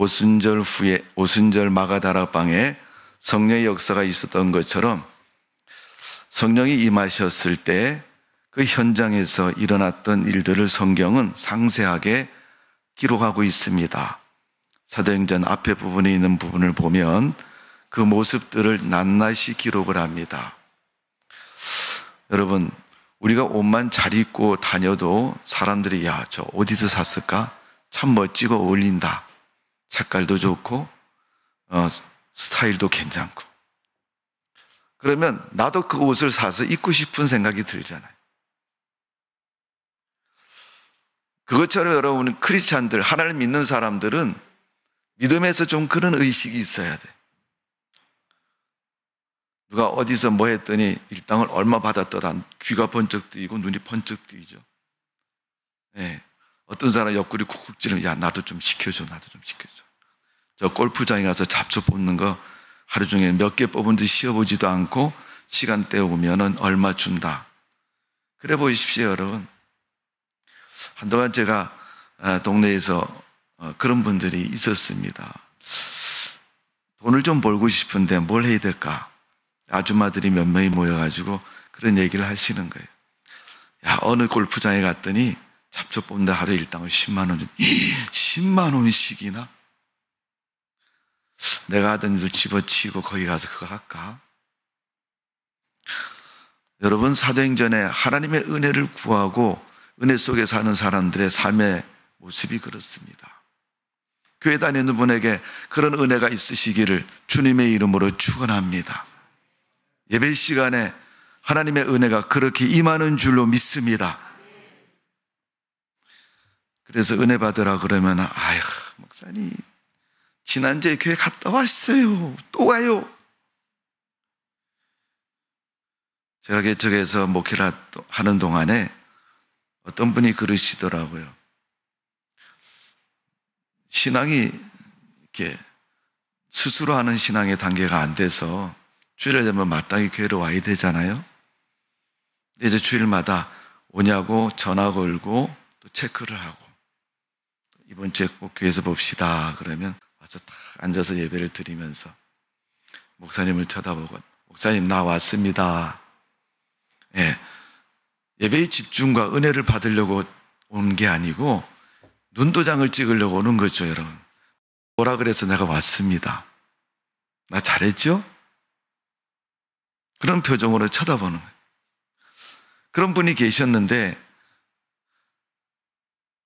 오순절 후에 오순절 마가다락방에 성령의 역사가 있었던 것처럼 성령이 임하셨을 때 그 현장에서 일어났던 일들을 성경은 상세하게 기록하고 있습니다. 사도행전 앞에 부분에 있는 부분을 보면 그 모습들을 낱낱이 기록을 합니다. 여러분, 우리가 옷만 잘 입고 다녀도 사람들이 야, 저 어디서 샀을까? 참 멋지고 어울린다. 색깔도 좋고 스타일도 괜찮고. 그러면 나도 그 옷을 사서 입고 싶은 생각이 들잖아요. 그것처럼 여러분, 크리스찬들, 하나님 믿는 사람들은 믿음에서 좀 그런 의식이 있어야 돼. 누가 어디서 뭐 했더니 일당을 얼마 받았더라. 귀가 번쩍 뜨이고 눈이 번쩍 뜨이죠. 네. 어떤 사람 옆구리 쿡쿡 찌르면 야, 나도 좀 시켜줘. 저 골프장에 가서 잡초 뽑는 거 하루 종일 몇 개 뽑은지 씌워보지도 않고 시간 때우면은 얼마 준다. 그래 보십시오, 여러분. 한동안 제가 동네에서 그런 분들이 있었습니다. 돈을 좀 벌고 싶은데 뭘 해야 될까? 아줌마들이 몇 명이 모여가지고 그런 얘기를 하시는 거예요. 야, 어느 골프장에 갔더니 잡초 뽑는다 하루에 일당을 10만 원. 10만 원씩이나? 내가 하던 일을 집어치우고 거기 가서 그거 할까? 여러분, 사도행전에 하나님의 은혜를 구하고 은혜 속에 사는 사람들의 삶의 모습이 그렇습니다. 교회 다니는 분에게 그런 은혜가 있으시기를 주님의 이름으로 축원합니다. 예배 시간에 하나님의 은혜가 그렇게 임하는 줄로 믿습니다. 그래서 은혜 받으라 그러면 아휴, 목사님 지난주에 교회 갔다 왔어요. 또 가요. 제가 개척해서 목회를 하는 동안에 어떤 분이 그러시더라고요. 신앙이 이렇게 스스로 하는 신앙의 단계가 안 돼서 주일에 되면 마땅히 교회로 와야 되잖아요. 근데 이제 주일마다 오냐고 전화 걸고 또 체크를 하고 이번 주에 꼭 교회에서 봅시다 그러면 와서 딱 앉아서 예배를 드리면서 목사님을 쳐다보고 목사님 나 왔습니다. 예. 예배의 집중과 은혜를 받으려고 온 게 아니고 눈도장을 찍으려고 오는 거죠, 여러분. 뭐라 그래서 내가 왔습니다. 나 잘했죠? 그런 표정으로 쳐다보는 거예요. 그런 분이 계셨는데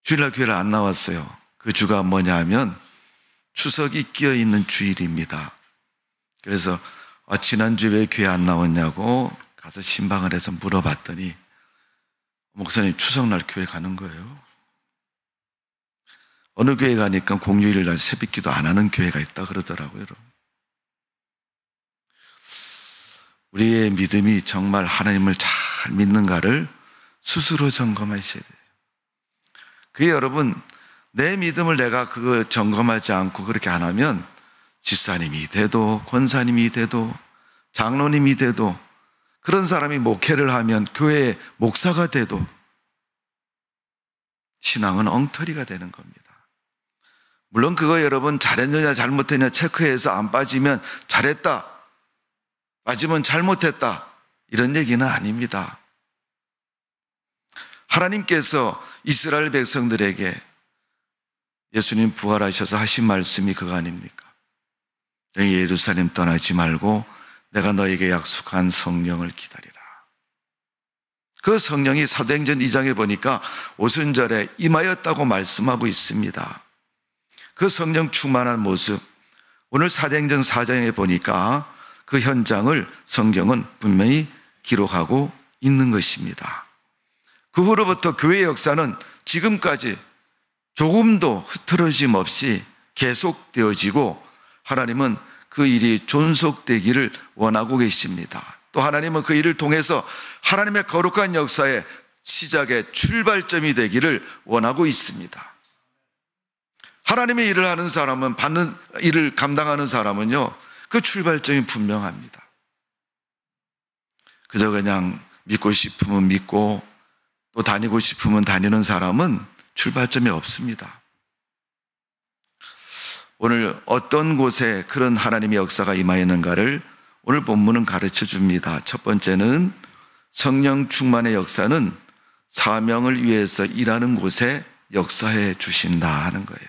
주일날 교회를 안 나왔어요. 그 주가 뭐냐 하면 추석이 끼어있는 주일입니다. 그래서 지난주에 왜 교회 안 나왔냐고 가서 신방을 해서 물어봤더니 목사님 추석날 교회 가는 거예요. 어느 교회 가니까 공휴일날 새벽기도 안 하는 교회가 있다 그러더라고요. 여러분. 우리의 믿음이 정말 하나님을 잘 믿는가를 스스로 점검하셔야 돼요. 그게 여러분 내 믿음을 내가 그거 점검하지 않고 그렇게 안 하면 집사님이 돼도 권사님이 돼도 장로님이 돼도 그런 사람이 목회를 하면 교회의 목사가 돼도 신앙은 엉터리가 되는 겁니다. 물론 그거 여러분 잘했느냐 잘못했느냐 체크해서 안 빠지면 잘했다, 빠지면 잘못했다 이런 얘기는 아닙니다. 하나님께서 이스라엘 백성들에게 예수님 부활하셔서 하신 말씀이 그거 아닙니까? 너희 예루살렘 떠나지 말고 내가 너에게 약속한 성령을 기다리라. 그 성령이 사도행전 2장에 보니까 오순절에 임하였다고 말씀하고 있습니다. 그 성령 충만한 모습, 오늘 사도행전 4장에 보니까 그 현장을 성경은 분명히 기록하고 있는 것입니다. 그 후로부터 교회의 역사는 지금까지 조금도 흐트러짐 없이 계속되어지고 하나님은 그 일이 존속되기를 원하고 계십니다. 또 하나님은 그 일을 통해서 하나님의 거룩한 역사의 시작의 출발점이 되기를 원하고 있습니다. 하나님의 일을 하는 사람은 받는 일을 감당하는 사람은요, 그 출발점이 분명합니다. 그저 그냥 믿고 싶으면 믿고 또 다니고 싶으면 다니는 사람은 출발점이 없습니다. 오늘 어떤 곳에 그런 하나님의 역사가 임하였는가를 오늘 본문은 가르쳐 줍니다. 첫 번째는 성령 충만의 역사는 사명을 위해서 일하는 곳에 역사해 주신다 하는 거예요.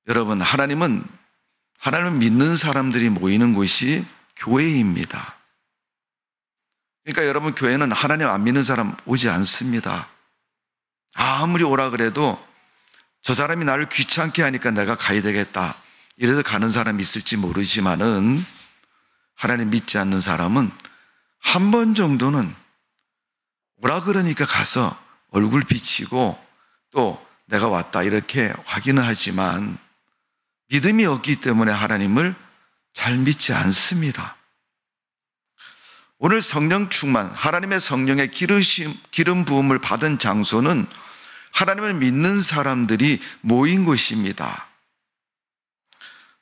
여러분, 하나님을 믿는 사람들이 모이는 곳이 교회입니다. 그러니까 여러분, 교회는 하나님 안 믿는 사람 오지 않습니다. 아무리 오라 그래도 저 사람이 나를 귀찮게 하니까 내가 가야 되겠다, 이래서 가는 사람이 있을지 모르지만은 하나님 믿지 않는 사람은 한 번 정도는 오라 그러니까 가서 얼굴 비치고 또 내가 왔다 이렇게 확인을 하지만 믿음이 없기 때문에 하나님을 잘 믿지 않습니다. 오늘 성령 충만, 하나님의 성령의 기름 부음을 받은 장소는 하나님을 믿는 사람들이 모인 곳입니다.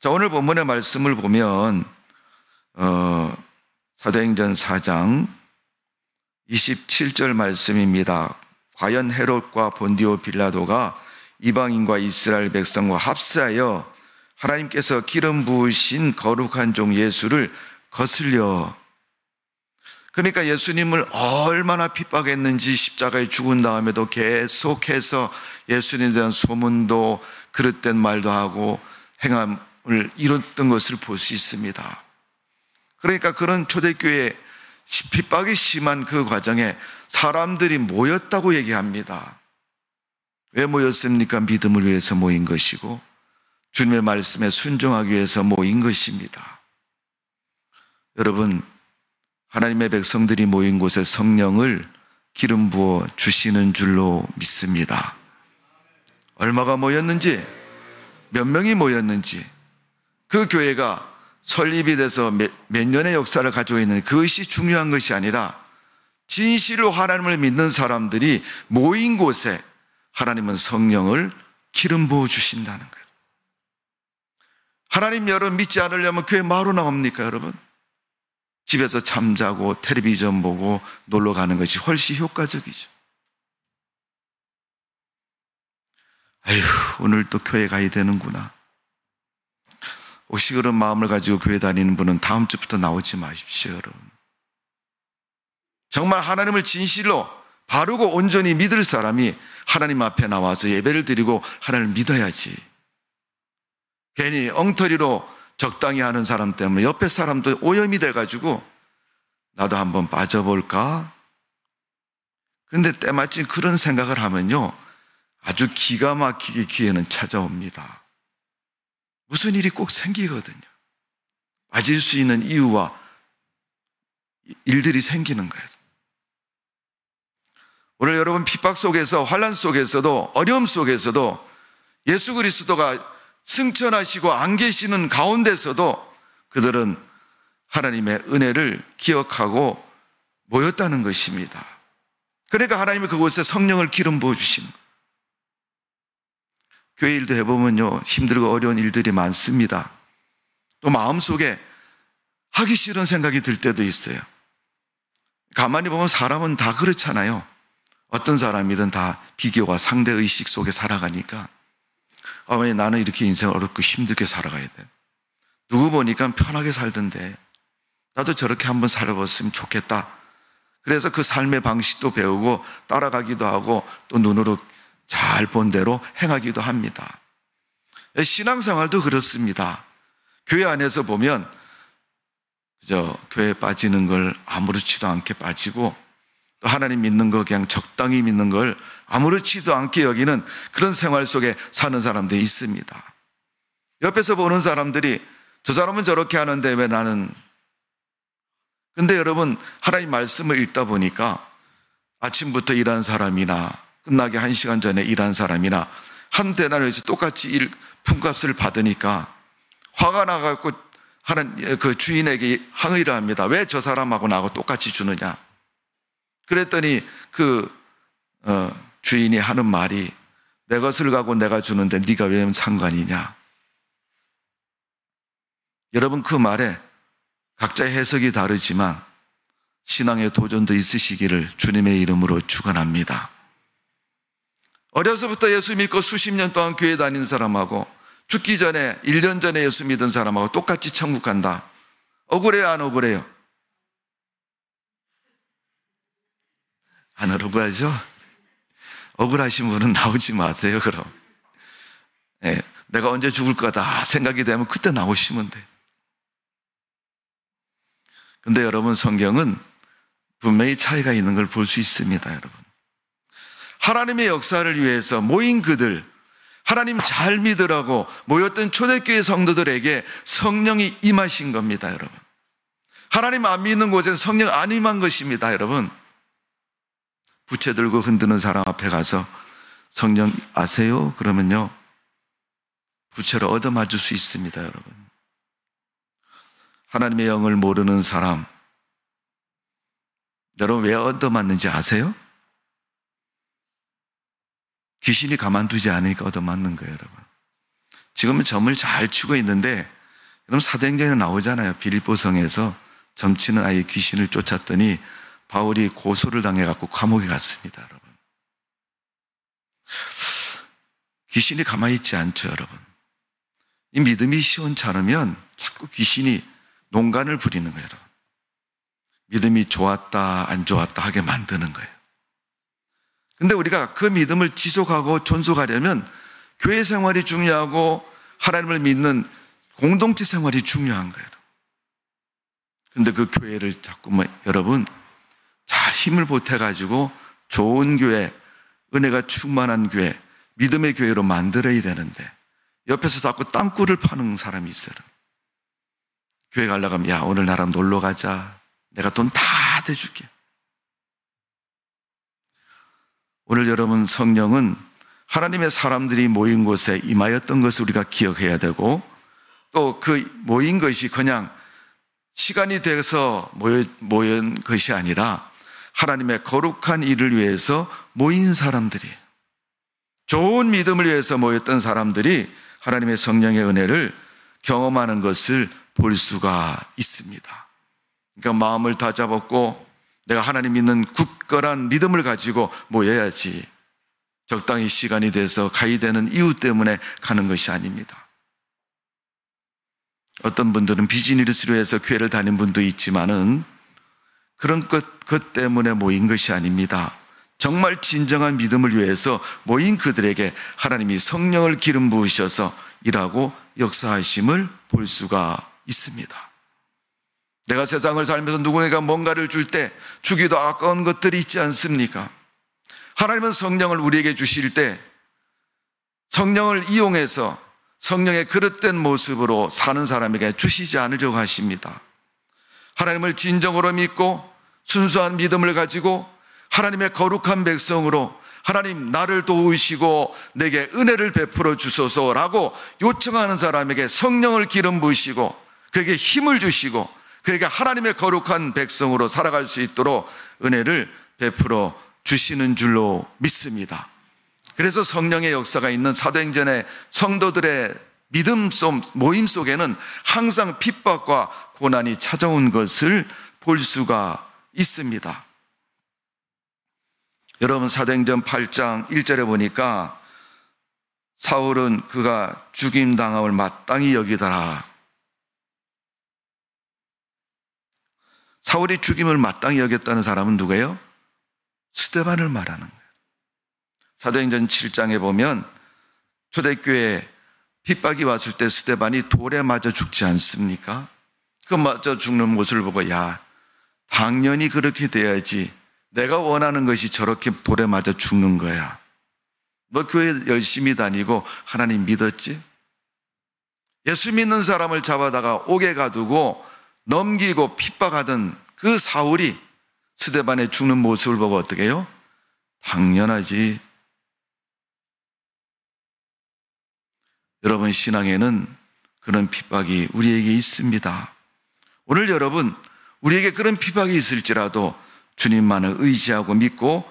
자, 오늘 본문의 말씀을 보면 사도행전 4장 27절 말씀입니다. 과연 헤롯과 본디오 빌라도가 이방인과 이스라엘 백성과 합세하여 하나님께서 기름 부으신 거룩한 종 예수를 거슬려, 그러니까 예수님을 얼마나 핍박했는지 십자가에 죽은 다음에도 계속해서 예수님에 대한 소문도 그릇된 말도 하고 행함을 이뤘던 것을 볼 수 있습니다. 그러니까 그런 초대교회에 핍박이 심한 그 과정에 사람들이 모였다고 얘기합니다. 왜 모였습니까? 믿음을 위해서 모인 것이고 주님의 말씀에 순종하기 위해서 모인 것입니다. 여러분, 하나님의 백성들이 모인 곳에 성령을 기름 부어 주시는 줄로 믿습니다. 얼마가 모였는지, 몇 명이 모였는지, 그 교회가 설립이 돼서 몇 년의 역사를 가지고 있는 그것이 중요한 것이 아니라 진실로 하나님을 믿는 사람들이 모인 곳에 하나님은 성령을 기름 부어 주신다는 거예요. 하나님 여러분 믿지 않으려면 교회 뭐하러 나옵니까, 여러분? 집에서 잠자고 텔레비전 보고 놀러 가는 것이 훨씬 효과적이죠. 아휴, 오늘 또 교회 가야 되는구나. 혹시 그런 마음을 가지고 교회 다니는 분은 다음 주부터 나오지 마십시오, 여러분. 정말 하나님을 진실로 바르고 온전히 믿을 사람이 하나님 앞에 나와서 예배를 드리고 하나님을 믿어야지. 괜히 엉터리로 적당히 하는 사람 때문에 옆에 사람도 오염이 돼가지고 나도 한번 빠져볼까? 그런데 때마침 그런 생각을 하면요, 아주 기가 막히게 기회는 찾아옵니다. 무슨 일이 꼭 생기거든요. 빠질 수 있는 이유와 일들이 생기는 거예요. 오늘 여러분 핍박 속에서, 환난 속에서도, 어려움 속에서도 예수 그리스도가 승천하시고 안 계시는 가운데서도 그들은 하나님의 은혜를 기억하고 모였다는 것입니다. 그러니까 하나님이 그곳에 성령을 기름 부어주시는 거예요. 교회 일도 해보면요, 힘들고 어려운 일들이 많습니다. 또 마음속에 하기 싫은 생각이 들 때도 있어요. 가만히 보면 사람은 다 그렇잖아요. 어떤 사람이든 다 비교와 상대의식 속에 살아가니까 어머니, 나는 이렇게 인생 어렵고 힘들게 살아가야 돼. 누구 보니까 편하게 살던데 나도 저렇게 한번 살아봤으면 좋겠다. 그래서 그 삶의 방식도 배우고 따라가기도 하고 또 눈으로 잘 본 대로 행하기도 합니다. 신앙생활도 그렇습니다. 교회 안에서 보면 그저 교회에 빠지는 걸 아무렇지도 않게 빠지고 또 하나님 믿는 거 그냥 적당히 믿는 걸 아무렇지도 않게 여기는 그런 생활 속에 사는 사람들이 있습니다. 옆에서 보는 사람들이 저 사람은 저렇게 하는데 왜 나는. 근데 여러분, 하나님 말씀을 읽다 보니까 아침부터 일한 사람이나 끝나기 1시간 전에 일한 사람이나 한 데나리에서 똑같이 품값을 받으니까 화가 나갖고 하는 그 주인에게 항의를 합니다. 왜 저 사람하고 나하고 똑같이 주느냐. 그랬더니 그 주인이 하는 말이, 내 것을 가고 내가 주는데 네가 왜 상관이냐. 여러분, 그 말에 각자의 해석이 다르지만 신앙의 도전도 있으시기를 주님의 이름으로 축원합니다. 어려서부터 예수 믿고 수십 년 동안 교회 다닌 사람하고 죽기 전에 1년 전에 예수 믿은 사람하고 똑같이 천국 간다. 억울해요, 안 억울해요? 안 억울하죠? 억울하신 분은 나오지 마세요, 그럼. 네, 내가 언제 죽을 거다 생각이 되면 그때 나오시면 돼. 근데 여러분, 성경은 분명히 차이가 있는 걸 볼 수 있습니다, 여러분. 하나님의 역사를 위해서 모인 그들, 하나님 잘 믿으라고 모였던 초대교회 성도들에게 성령이 임하신 겁니다, 여러분. 하나님 안 믿는 곳에 성령 안 임한 것입니다, 여러분. 부채 들고 흔드는 사람 앞에 가서 성령 아세요? 그러면요, 부채로 얻어맞을 수 있습니다, 여러분. 하나님의 영을 모르는 사람, 여러분 왜 얻어맞는지 아세요? 귀신이 가만두지 않으니까 얻어맞는 거예요, 여러분. 지금은 점을 잘 치고 있는데, 여러분 사도행전에 나오잖아요. 빌립보성에서 점치는 아이 귀신을 쫓았더니 바울이 고소를 당해갖고 감옥에 갔습니다, 여러분. 귀신이 가만히 있지 않죠, 여러분. 이 믿음이 시원찮으면 자꾸 귀신이 농간을 부리는 거예요, 여러분. 믿음이 좋았다 안 좋았다 하게 만드는 거예요. 근데 우리가 그 믿음을 지속하고 존속하려면 교회 생활이 중요하고 하나님을 믿는 공동체 생활이 중요한 거예요. 근데 그 교회를 자꾸 여러분 잘 힘을 보태가지고 좋은 교회, 은혜가 충만한 교회, 믿음의 교회로 만들어야 되는데 옆에서 자꾸 땅굴을 파는 사람이 있어요. 교회 가려고 하면 야, 오늘 나랑 놀러 가자. 내가 돈 다 대줄게. 오늘 여러분, 성령은 하나님의 사람들이 모인 곳에 임하였던 것을 우리가 기억해야 되고, 또 그 모인 것이 그냥 시간이 돼서 모인 것이 아니라 하나님의 거룩한 일을 위해서 모인 사람들이, 좋은 믿음을 위해서 모였던 사람들이 하나님의 성령의 은혜를 경험하는 것을 볼 수가 있습니다. 그러니까 마음을 다잡았고 내가 하나님 믿는 굳건한 믿음을 가지고 모여야지, 적당히 시간이 돼서 가야 되는 이유 때문에 가는 것이 아닙니다. 어떤 분들은 비즈니스로 해서 교회를 다닌 분도 있지만은 그런 것 때문에 모인 것이 아닙니다. 정말 진정한 믿음을 위해서 모인 그들에게 하나님이 성령을 기름 부으셔서 일하고 역사하심을 볼 수가 있습니다. 내가 세상을 살면서 누군가 뭔가를 줄 때 주기도 아까운 것들이 있지 않습니까? 하나님은 성령을 우리에게 주실 때 성령을 이용해서 성령의 그릇된 모습으로 사는 사람에게 주시지 않으려고 하십니다. 하나님을 진정으로 믿고 순수한 믿음을 가지고 하나님의 거룩한 백성으로 하나님 나를 도우시고 내게 은혜를 베풀어 주소서라고 요청하는 사람에게 성령을 기름 부으시고 그에게 힘을 주시고 그에게 하나님의 거룩한 백성으로 살아갈 수 있도록 은혜를 베풀어 주시는 줄로 믿습니다. 그래서 성령의 역사가 있는 사도행전의 성도들의 믿음 모임 속에는 항상 핍박과 고난이 찾아온 것을 볼 수가 있습니다. 여러분, 사도행전 8장 1절에 보니까 사울은 그가 죽임당함을 마땅히 여기더라. 사울이 죽임을 마땅히 여겼다는 사람은 누구예요? 스데반을 말하는 거예요. 사도행전 7장에 보면 초대교회에 핍박이 왔을 때 스데반이 돌에 맞아 죽지 않습니까? 그 맞아 죽는 모습을 보고 야, 당연히 그렇게 돼야지. 내가 원하는 것이 저렇게 돌에 맞아 죽는 거야. 너 교회 열심히 다니고 하나님 믿었지? 예수 믿는 사람을 잡아다가 옥에 가두고 넘기고 핍박하던 그 사울이 스데반의 죽는 모습을 보고 어떻게 해요? 당연하지. 여러분, 신앙에는 그런 핍박이 우리에게 있습니다. 오늘 여러분, 우리에게 그런 핍박이 있을지라도 주님만을 의지하고 믿고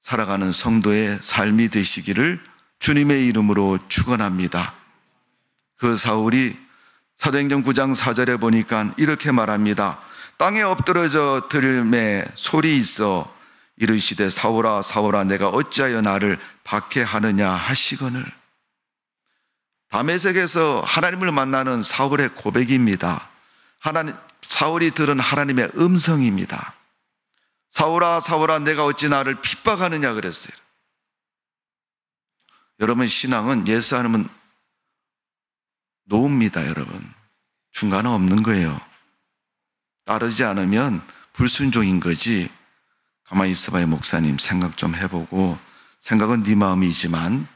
살아가는 성도의 삶이 되시기를 주님의 이름으로 축원합니다. 그 사울이 사도행전 9장 4절에 보니까 이렇게 말합니다. 땅에 엎드러져 들음에 소리 있어 이르시되 사울아 사울아 내가 어찌하여 나를 박해하느냐 하시거늘. 다메섹에서 하나님을 만나는 사울의 고백입니다. 사울이 들은 하나님의 음성입니다. 사울아 사울아 내가 어찌 나를 핍박하느냐 그랬어요. 여러분, 신앙은 예수하면 노입니다. 여러분, 중간은 없는 거예요. 따르지 않으면 불순종인 거지. 가만히 있어봐요. 목사님, 생각 좀 해보고. 생각은 네 마음이지만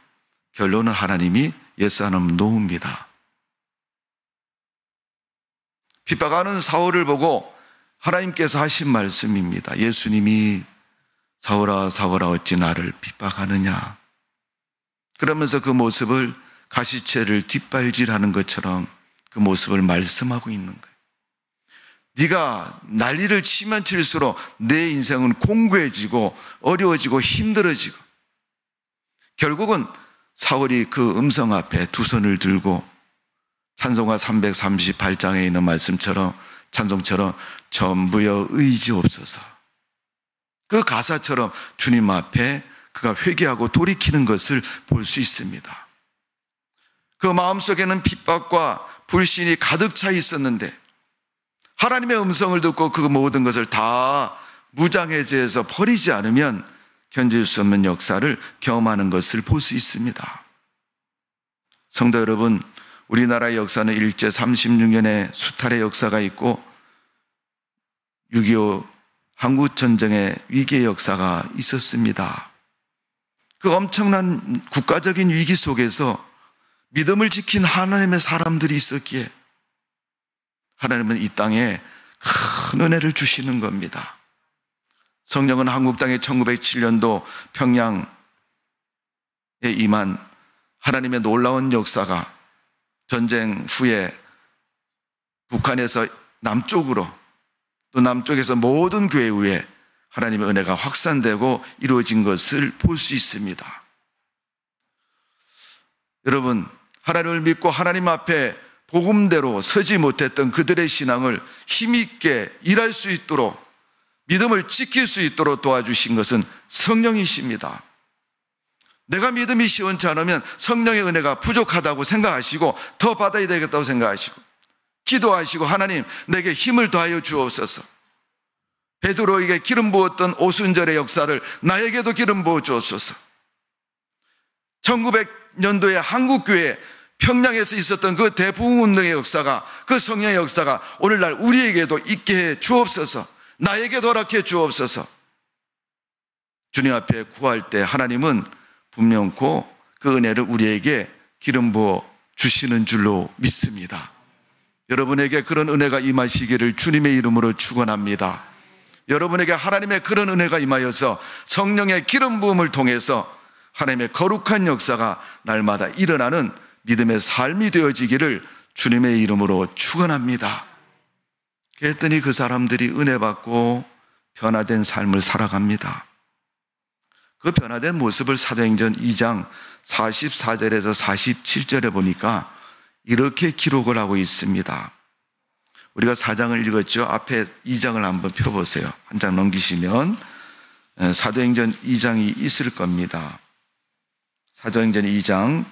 결론은 하나님이 예수하면 노입니다. 핍박하는 사울을 보고 하나님께서 하신 말씀입니다. 예수님이 사울아 사울아 어찌 나를 핍박하느냐. 그러면서 그 모습을 가시채를 뒷발질하는 것처럼 그 모습을 말씀하고 있는 거예요. 네가 난리를 치면 칠수록 내 인생은 공고해지고 어려워지고 힘들어지고, 결국은 사울이 그 음성 앞에 두 손을 들고 찬송가 338장에 있는 말씀처럼, 찬송처럼 전부여 의지옵소서, 그 가사처럼 주님 앞에 그가 회개하고 돌이키는 것을 볼 수 있습니다. 그 마음속에는 핍박과 불신이 가득 차 있었는데 하나님의 음성을 듣고 그 모든 것을 다 무장해제해서 버리지 않으면 견딜 수 없는 역사를 경험하는 것을 볼 수 있습니다. 성도 여러분, 우리나라의 역사는 일제 36년의 수탈의 역사가 있고 6.25 한국전쟁의 위기의 역사가 있었습니다. 그 엄청난 국가적인 위기 속에서 믿음을 지킨 하나님의 사람들이 있었기에 하나님은 이 땅에 큰 은혜를 주시는 겁니다. 성령은 한국 땅에 1907년도 평양에 임한 하나님의 놀라운 역사가 전쟁 후에 북한에서 남쪽으로, 또 남쪽에서 모든 교회 위에 하나님의 은혜가 확산되고 이루어진 것을 볼 수 있습니다. 여러분, 하나님을 믿고 하나님 앞에 복음대로 서지 못했던 그들의 신앙을 힘있게 일할 수 있도록, 믿음을 지킬 수 있도록 도와주신 것은 성령이십니다. 내가 믿음이 시원치 않으면 성령의 은혜가 부족하다고 생각하시고 더 받아야 되겠다고 생각하시고 기도하시고, 하나님 내게 힘을 더하여 주옵소서. 베드로에게 기름 부었던 오순절의 역사를 나에게도 기름 부어 주옵소서. 1900년도에 한국교회 평양에서 있었던 그 대부흥운동의 역사가, 그 성령의 역사가 오늘날 우리에게도 있게 해 주옵소서. 나에게도 허락해 주옵소서. 주님 앞에 구할 때 하나님은 분명코 그 은혜를 우리에게 기름 부어 주시는 줄로 믿습니다. 여러분에게 그런 은혜가 임하시기를 주님의 이름으로 축원합니다. 여러분에게 하나님의 그런 은혜가 임하여서 성령의 기름 부음을 통해서 하나님의 거룩한 역사가 날마다 일어나는 믿음의 삶이 되어지기를 주님의 이름으로 축원합니다. 그랬더니 그 사람들이 은혜 받고 변화된 삶을 살아갑니다. 그 변화된 모습을 사도행전 2장 44절에서 47절에 보니까 이렇게 기록을 하고 있습니다. 우리가 4장을 읽었죠. 앞에 2장을 한번 펴보세요. 한 장 넘기시면 사도행전 2장이 있을 겁니다. 사도행전 2장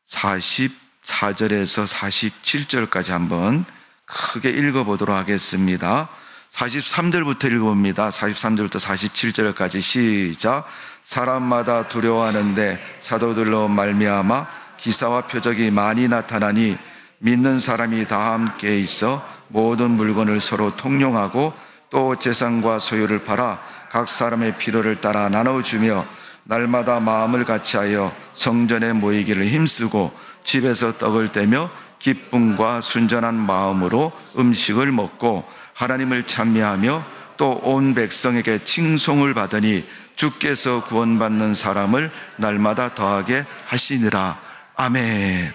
44절에서 47절까지 한번 크게 읽어보도록 하겠습니다. 43절부터 읽어봅니다. 43절부터 47절까지 시작. 사람마다 두려워하는데 사도들로 말미암아 기사와 표적이 많이 나타나니 믿는 사람이 다 함께 있어 모든 물건을 서로 통용하고 또 재산과 소유를 팔아 각 사람의 필요를 따라 나눠주며 날마다 마음을 같이하여 성전에 모이기를 힘쓰고 집에서 떡을 떼며 기쁨과 순전한 마음으로 음식을 먹고 하나님을 찬미하며 또 온 백성에게 칭송을 받으니 주께서 구원받는 사람을 날마다 더하게 하시니라. 아멘.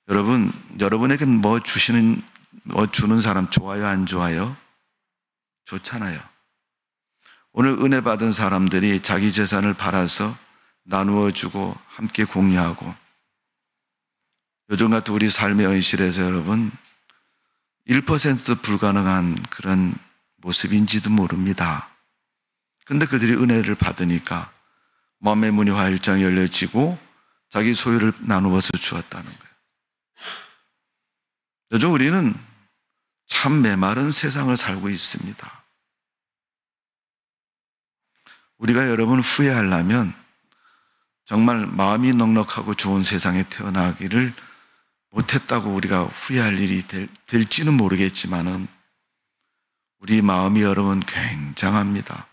여러분, 여러분에게 뭐 주는 사람 좋아요, 안 좋아요? 좋잖아요. 오늘 은혜 받은 사람들이 자기 재산을 팔아서 나누어 주고 함께 공유하고, 요즘 같은 우리 삶의 현실에서 여러분 1%도 불가능한 그런 모습인지도 모릅니다. 근데 그들이 은혜를 받으니까 마음의 문이 활짝 열려지고 자기 소유를 나누어서 주었다는 거예요. 요즘 우리는 참 메마른 세상을 살고 있습니다. 우리가 여러분 후회하려면 정말 마음이 넉넉하고 좋은 세상에 태어나기를 못했다고 우리가 후회할 일이 될지는 모르겠지만은 우리 마음이 여러분 굉장합니다.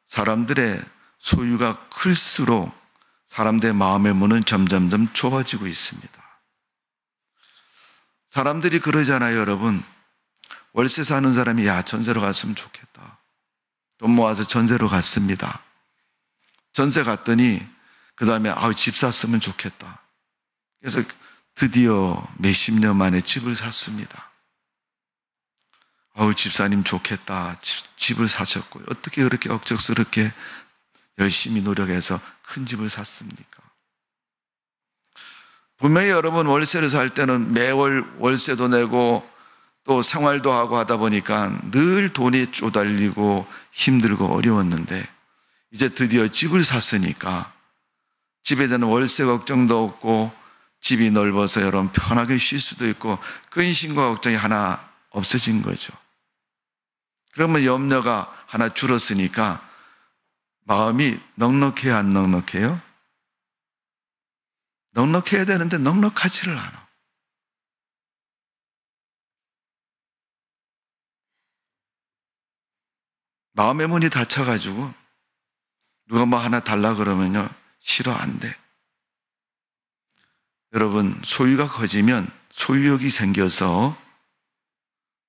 사람들의 소유가 클수록 사람들의 마음의 문은 점점점 좁아지고 있습니다. 사람들이 그러잖아요, 여러분. 월세 사는 사람이 야, 전세로 갔으면 좋겠다. 돈 모아서 전세로 갔습니다. 전세 갔더니 그 다음에 집 샀으면 좋겠다. 그래서 드디어 몇십 년 만에 집을 샀습니다. 집사님 좋겠다. 집을 사셨고요. 어떻게 그렇게 억척스럽게 열심히 노력해서 큰 집을 샀습니까? 분명히 여러분 월세를 살 때는 매월 월세도 내고 또 생활도 하고 하다 보니까 늘 돈이 쪼달리고 힘들고 어려웠는데 이제 드디어 집을 샀으니까 집에 대한 월세 걱정도 없고 집이 넓어서 여러분 편하게 쉴 수도 있고 근심과 걱정이 하나 없어진 거죠. 그러면 염려가 하나 줄었으니까 마음이 넉넉해요, 안 넉넉해요? 넉넉해야 되는데 넉넉하지를 않아. 마음의 문이 닫혀가지고 누가 뭐 하나 달라 그러면요 싫어, 안 돼. 여러분 소유가 커지면 소유욕이 생겨서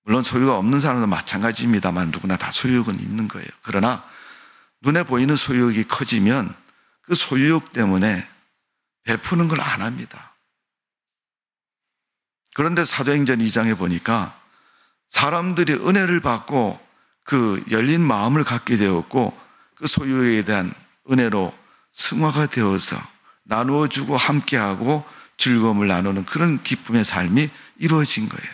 물론 소유가 없는 사람도 마찬가지입니다만 누구나 다 소유욕은 있는 거예요. 그러나 눈에 보이는 소유욕이 커지면 그 소유욕 때문에 베푸는 걸 안 합니다. 그런데 사도행전 2장에 보니까 사람들이 은혜를 받고 그 열린 마음을 갖게 되었고 그 소유에 대한 은혜로 승화가 되어서 나누어주고 함께하고 즐거움을 나누는 그런 기쁨의 삶이 이루어진 거예요.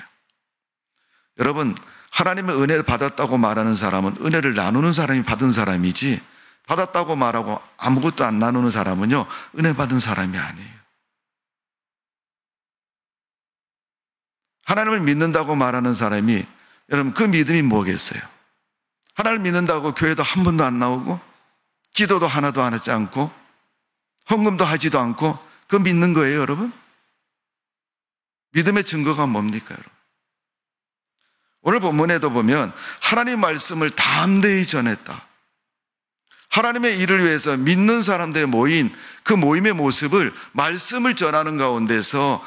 여러분 하나님의 은혜를 받았다고 말하는 사람은 은혜를 나누는 사람이 받은 사람이지 받았다고 말하고 아무것도 안 나누는 사람은요 은혜 받은 사람이 아니에요. 하나님을 믿는다고 말하는 사람이 여러분 그 믿음이 뭐겠어요? 하나님을 믿는다고 교회도 한 번도 안 나오고 기도도 하나도 안 하지 않고 헌금도 하지도 않고 그거 믿는 거예요, 여러분? 믿음의 증거가 뭡니까, 여러분? 오늘 본문에도 보면 하나님 말씀을 담대히 전했다. 하나님의 일을 위해서 믿는 사람들의 모인 그 모임의 모습을 말씀을 전하는 가운데서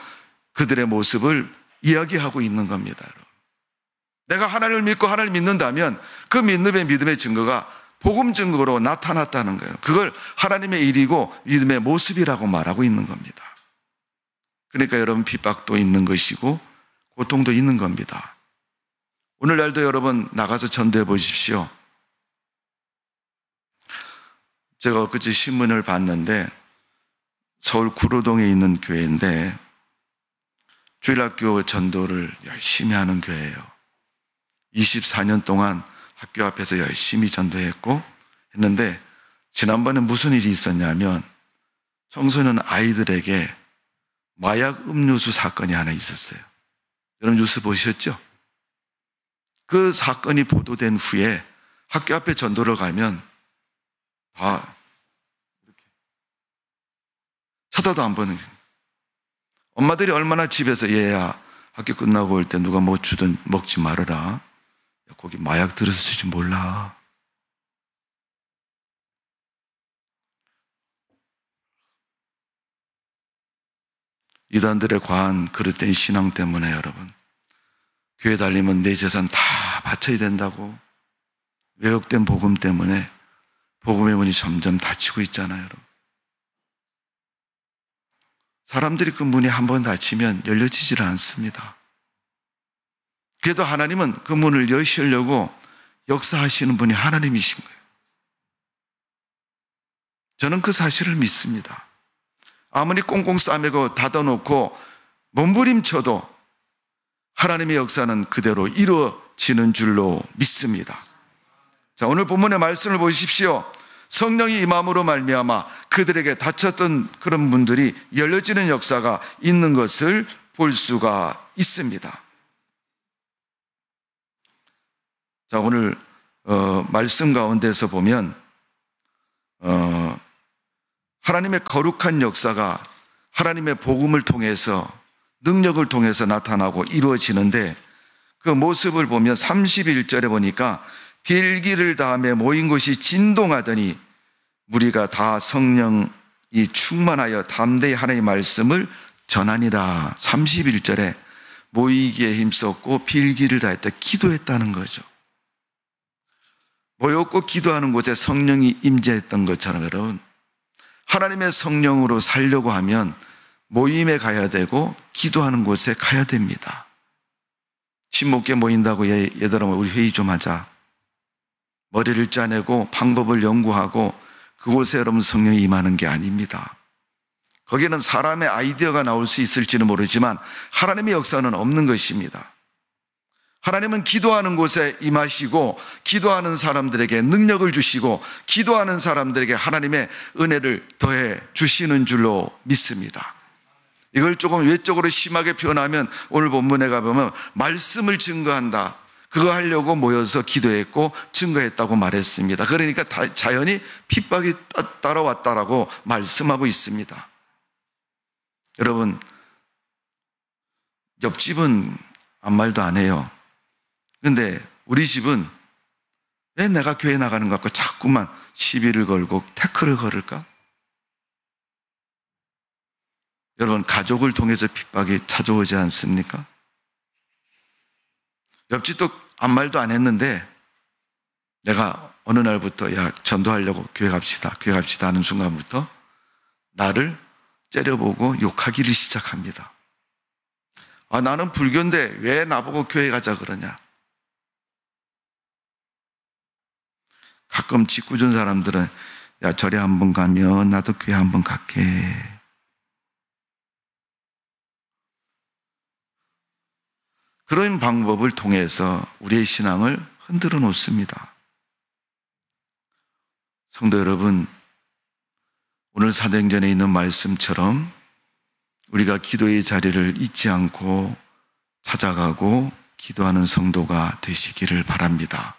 그들의 모습을 이야기하고 있는 겁니다, 여러분. 내가 하나님을 믿고 하나님을 믿는다면 그 믿음의 증거가 복음 증거로 나타났다는 거예요. 그걸 하나님의 일이고 믿음의 모습이라고 말하고 있는 겁니다. 그러니까 여러분 핍박도 있는 것이고 고통도 있는 겁니다. 오늘날도 여러분 나가서 전도해 보십시오. 제가 엊그제 신문을 봤는데 서울 구로동에 있는 교회인데 주일학교 전도를 열심히 하는 교회예요. 24년 동안 학교 앞에서 열심히 전도했고 했는데 지난번에 무슨 일이 있었냐면 청소년 아이들에게 마약 음료수 사건이 하나 있었어요. 여러분 뉴스 보셨죠? 그 사건이 보도된 후에 학교 앞에 전도를 가면 다 이렇게 쳐다도 안 보는 거예요. 엄마들이 얼마나 집에서 얘야 학교 끝나고 올 때 누가 뭐 주든 먹지 말아라. 거기 마약 들었을지 몰라. 이단들의 과한 그릇된 신앙 때문에 여러분 교회 달리면 내 재산 다 바쳐야 된다고 왜곡된 복음 때문에 복음의 문이 점점 닫히고 있잖아요, 여러분. 사람들이 그 문이 한번 닫히면 열려지질 않습니다. 그래도 하나님은 그 문을 여시려고 역사하시는 분이 하나님이신 거예요. 저는 그 사실을 믿습니다. 아무리 꽁꽁 싸매고 닫아놓고 몸부림쳐도 하나님의 역사는 그대로 이루어져 이루어지는 줄로 믿습니다. 자, 오늘 본문의 말씀을 보십시오. 성령이 임함으로 말미암아 그들에게 닫혔던 그런 문들이 열려지는 역사가 있는 것을 볼 수가 있습니다. 자, 오늘 말씀 가운데서 보면 하나님의 거룩한 역사가 하나님의 복음을 통해서, 능력을 통해서 나타나고 이루어지는데, 그 모습을 보면 31절에 보니까 빌기를 다음에 모인 곳이 진동하더니 무리가 다 성령이 충만하여 담대히 하나님의 말씀을 전하니라. 31절에 모이기에 힘썼고 빌기를 다했다, 기도했다는 거죠. 모였고 기도하는 곳에 성령이 임재했던 것처럼 여러분, 하나님의 성령으로 살려고 하면 모임에 가야 되고 기도하는 곳에 가야 됩니다. 친목계 모인다고 얘들아 우리 회의 좀 하자, 머리를 짜내고 방법을 연구하고 그곳에 여러분 성령이 임하는 게 아닙니다. 거기는 사람의 아이디어가 나올 수 있을지는 모르지만 하나님의 역사는 없는 것입니다. 하나님은 기도하는 곳에 임하시고 기도하는 사람들에게 능력을 주시고 기도하는 사람들에게 하나님의 은혜를 더해 주시는 줄로 믿습니다. 이걸 조금 외적으로 심하게 표현하면 오늘 본문에 가보면 말씀을 증거한다, 그거 하려고 모여서 기도했고 증거했다고 말했습니다. 그러니까 자연히 핍박이 따라왔다라고 말씀하고 있습니다. 여러분, 옆집은 아무 말도 안 해요. 근데 우리 집은 왜 내가 교회 나가는 것 같고 자꾸만 시비를 걸고 태클을 걸을까? 여러분, 가족을 통해서 핍박이 찾아오지 않습니까? 옆집도 아무 말도 안 했는데 내가 어느 날부터 야, 전도하려고 교회 갑시다 하는 순간부터 나를 째려보고 욕하기를 시작합니다. 아, 나는 불교인데 왜 나보고 교회 가자 그러냐? 가끔 짓궂은 사람들은 야, 절에 한번 가면 나도 교회 한번 갈게. 그런 방법을 통해서 우리의 신앙을 흔들어 놓습니다. 성도 여러분, 오늘 사도행전에 있는 말씀처럼 우리가 기도의 자리를 잊지 않고 찾아가고 기도하는 성도가 되시기를 바랍니다.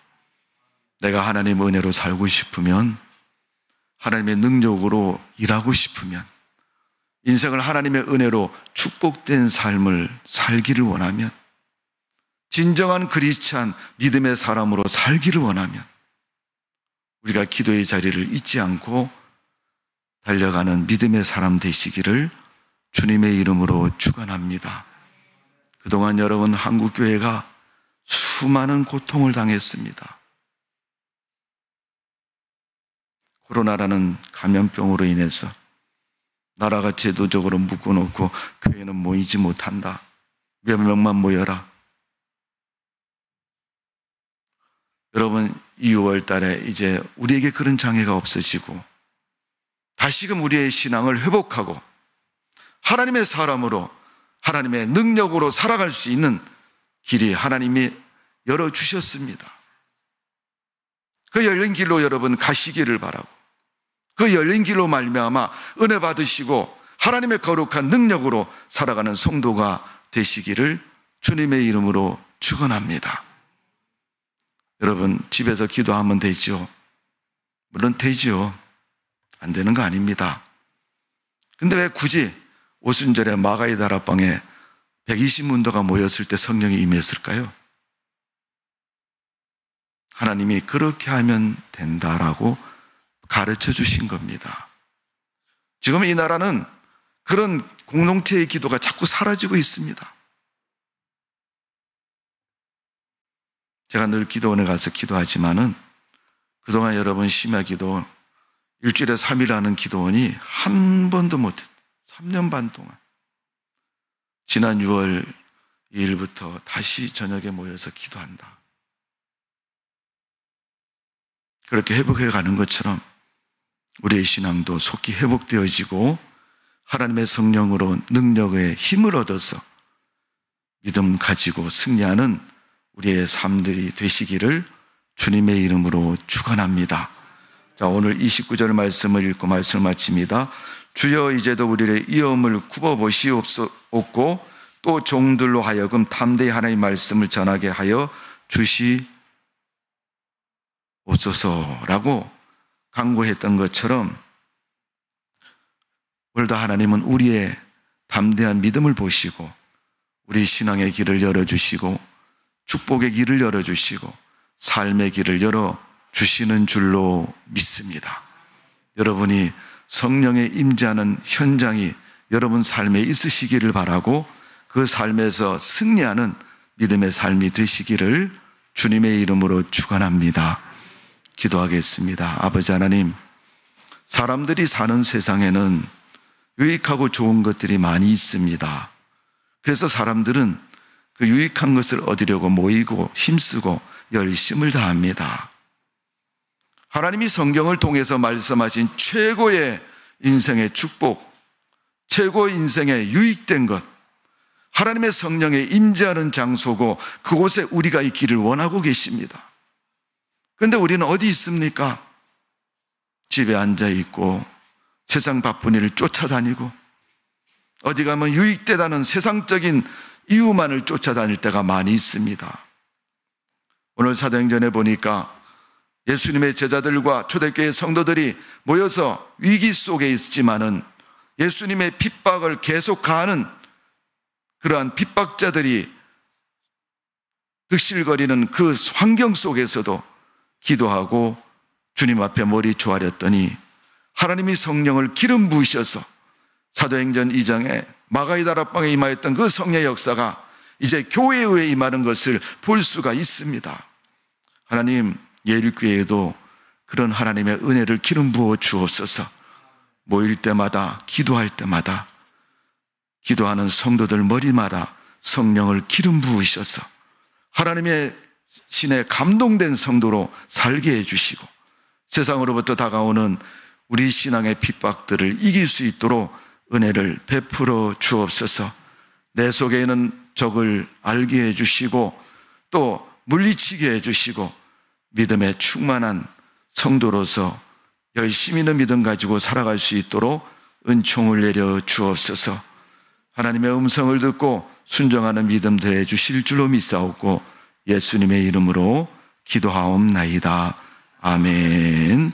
내가 하나님의 은혜로 살고 싶으면, 하나님의 능력으로 일하고 싶으면, 인생을 하나님의 은혜로 축복된 삶을 살기를 원하면, 진정한 그리스찬 믿음의 사람으로 살기를 원하면 우리가 기도의 자리를 잊지 않고 달려가는 믿음의 사람 되시기를 주님의 이름으로 축원합니다. 그동안 여러분, 한국교회가 수많은 고통을 당했습니다. 코로나라는 감염병으로 인해서 나라가 제도적으로 묶어놓고 교회는 모이지 못한다, 몇 명만 모여라. 여러분, 2월 달에 이제 우리에게 그런 장애가 없어지고 다시금 우리의 신앙을 회복하고 하나님의 사람으로, 하나님의 능력으로 살아갈 수 있는 길이 하나님이 열어주셨습니다. 그 열린 길로 여러분 가시기를 바라고, 그 열린 길로 말미암아 은혜 받으시고 하나님의 거룩한 능력으로 살아가는 성도가 되시기를 주님의 이름으로 축원합니다. 여러분, 집에서 기도하면 되죠? 물론 되죠. 안 되는 거 아닙니다. 근데 왜 굳이 오순절에 마가의 다락방에 120문도가 모였을 때 성령이 임했을까요? 하나님이 그렇게 하면 된다라고 가르쳐 주신 겁니다. 지금 이 나라는 그런 공동체의 기도가 자꾸 사라지고 있습니다. 제가 늘 기도원에 가서 기도하지만은 그동안 여러분 심야 기도 일주일에 3일 하는 기도원이 한 번도 못했어요. 3년 반 동안. 지난 6월 2일부터 다시 저녁에 모여서 기도한다. 그렇게 회복해 가는 것처럼 우리의 신앙도 속히 회복되어지고 하나님의 성령으로 능력의 힘을 얻어서 믿음 가지고 승리하는 우리의 삶들이 되시기를 주님의 이름으로 축원합니다. 자, 오늘 29절 말씀을 읽고 말씀을 마칩니다. 주여 이제도 우리의 이음을 굽어보시옵고 또 종들로 하여금 담대히 하나님의 말씀을 전하게 하여 주시옵소서라고 간구했던 것처럼 오늘도 하나님은 우리의 담대한 믿음을 보시고 우리 신앙의 길을 열어주시고 축복의 길을 열어주시고 삶의 길을 열어주시는 줄로 믿습니다. 여러분이 성령의 임재하는 현장이 여러분 삶에 있으시기를 바라고 그 삶에서 승리하는 믿음의 삶이 되시기를 주님의 이름으로 축원합니다. 기도하겠습니다. 아버지 하나님, 사람들이 사는 세상에는 유익하고 좋은 것들이 많이 있습니다. 그래서 사람들은 그 유익한 것을 얻으려고 모이고 힘쓰고 열심을 다합니다. 하나님이 성경을 통해서 말씀하신 최고의 인생의 축복, 최고의 인생의 유익된 것, 하나님의 성령에 임재하는 장소고 그곳에 우리가 있기를 원하고 계십니다. 그런데 우리는 어디 있습니까? 집에 앉아 있고 세상 바쁜 일을 쫓아다니고 어디 가면 유익되다는 세상적인 이유만을 쫓아다닐 때가 많이 있습니다. 오늘 사도행전에 보니까 예수님의 제자들과 초대교회 성도들이 모여서 위기 속에 있지만은 예수님의 핍박을 계속 가하는 그러한 핍박자들이 득실거리는 그 환경 속에서도 기도하고 주님 앞에 머리 조아렸더니 하나님이 성령을 기름 부으셔서 사도행전 2장에 마가의 다락방에 임하였던 그 성령의 역사가 이제 교회에 의해 임하는 것을 볼 수가 있습니다. 하나님, 예일교회에도 그런 하나님의 은혜를 기름 부어 주옵소서. 모일 때마다 기도할 때마다 기도하는 성도들 머리마다 성령을 기름 부으셔서 하나님의 신에 감동된 성도로 살게 해주시고 세상으로부터 다가오는 우리 신앙의 핍박들을 이길 수 있도록 은혜를 베풀어 주옵소서. 내 속에 있는 적을 알게 해주시고 또 물리치게 해주시고 믿음에 충만한 성도로서 열심히 있는 믿음 가지고 살아갈 수 있도록 은총을 내려 주옵소서. 하나님의 음성을 듣고 순종하는 믿음 되어 주실 줄로 믿사옵고 예수님의 이름으로 기도하옵나이다. 아멘.